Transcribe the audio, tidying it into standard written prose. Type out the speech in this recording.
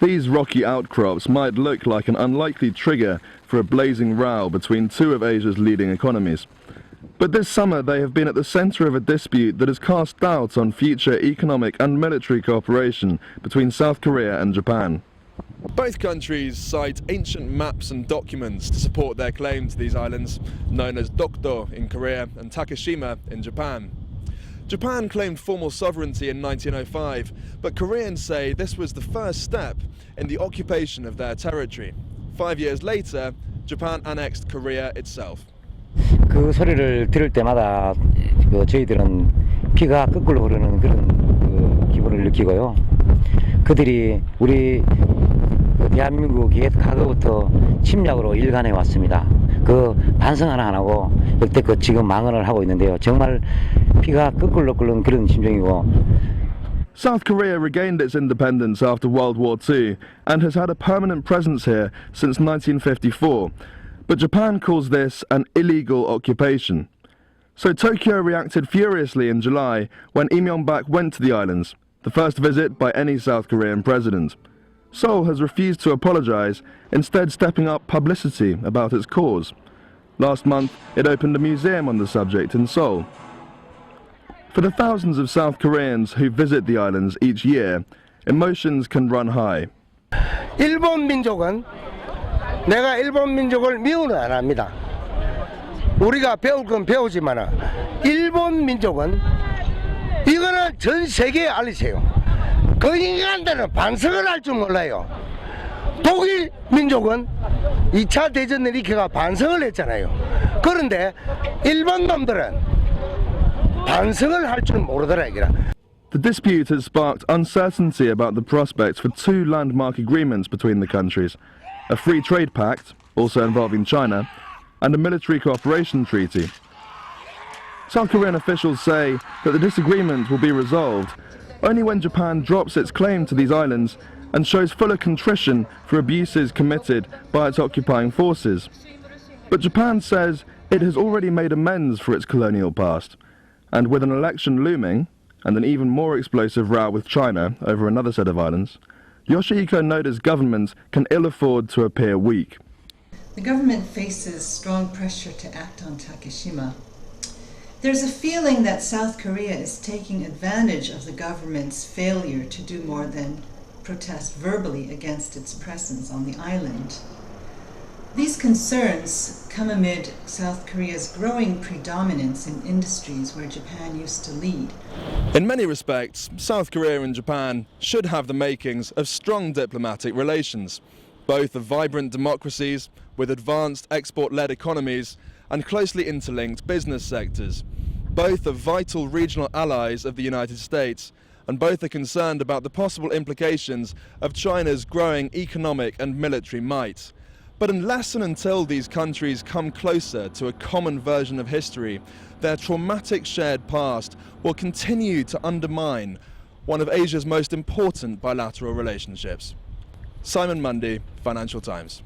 These rocky outcrops might look like an unlikely trigger for a blazing row between two of Asia's leading economies. But this summer they have been at the centre of a dispute that has cast doubt on future economic and military cooperation between South Korea and Japan. Both countries cite ancient maps and documents to support their claim to these islands, known as Dokdo in Korea and Takeshima in Japan. Japan claimed formal sovereignty in 1905, but Koreans say this was the first step in the occupation of their territory. 5 years later, Japan annexed Korea itself. 그 소리를 들을 때마다 저희들은 피가 거꾸로 흐르는 그런 기분을 느끼고요. 그들이 우리 대한민국의 과거부터 침략으로 일관해 왔습니다. 그 반성 하나 안 하고 역대껏 지금 망언을 하고 있는데요. 정말 피가 거꾸로 끓는 그런 심정이고. South Korea regained its independence after World War II and has had a permanent presence here since 1954. But Japan calls this an illegal occupation. So Tokyo reacted furiously in July when Lee Myung-bak went to the islands, the first visit by any South Korean president. Seoul has refused to apologize, instead stepping up publicity about its cause. Last month, it opened a museum on the subject in Seoul. For the thousands of South Koreans who visit the islands each year, emotions can run high. 일본 민족은 내가 일본 민족을 미워는 안 합니다. 우리가 배울 건 배우지만 일본 민족은 이거는 전 세계에 알리세요. 그 인간들은 반성을 할 줄 몰라요. 독일 민족은 2차 대전 일으켜가 반성을 했잖아요. 그런데 일본 놈들은 반성을 할 줄 모르더라 이거라. The dispute has sparked uncertainty about the prospects for two landmark agreements between the countries, a free trade pact, also involving China, and a military cooperation treaty. South Korean officials say that the disagreement will be resolved only when Japan drops its claim to these islands and shows fuller contrition for abuses committed by its occupying forces. But Japan says it has already made amends for its colonial past, and with an election looming and an even more explosive row with China over another set of islands, Yoshihiko Noda's government can ill afford to appear weak. The government faces strong pressure to act on Takeshima. There's a feeling that South Korea is taking advantage of the government's failure to do more than protest verbally against its presence on the island. These concerns come amid South Korea's growing predominance in industries where Japan used to lead. In many respects, South Korea and Japan should have the makings of strong diplomatic relations. Both are vibrant democracies with advanced export-led economies and closely interlinked business sectors. Both are vital regional allies of the United States, and both are concerned about the possible implications of China's growing economic and military might. But unless and until these countries come closer to a common version of history, their traumatic shared past will continue to undermine one of Asia's most important bilateral relationships. Simon Mundy, Financial Times.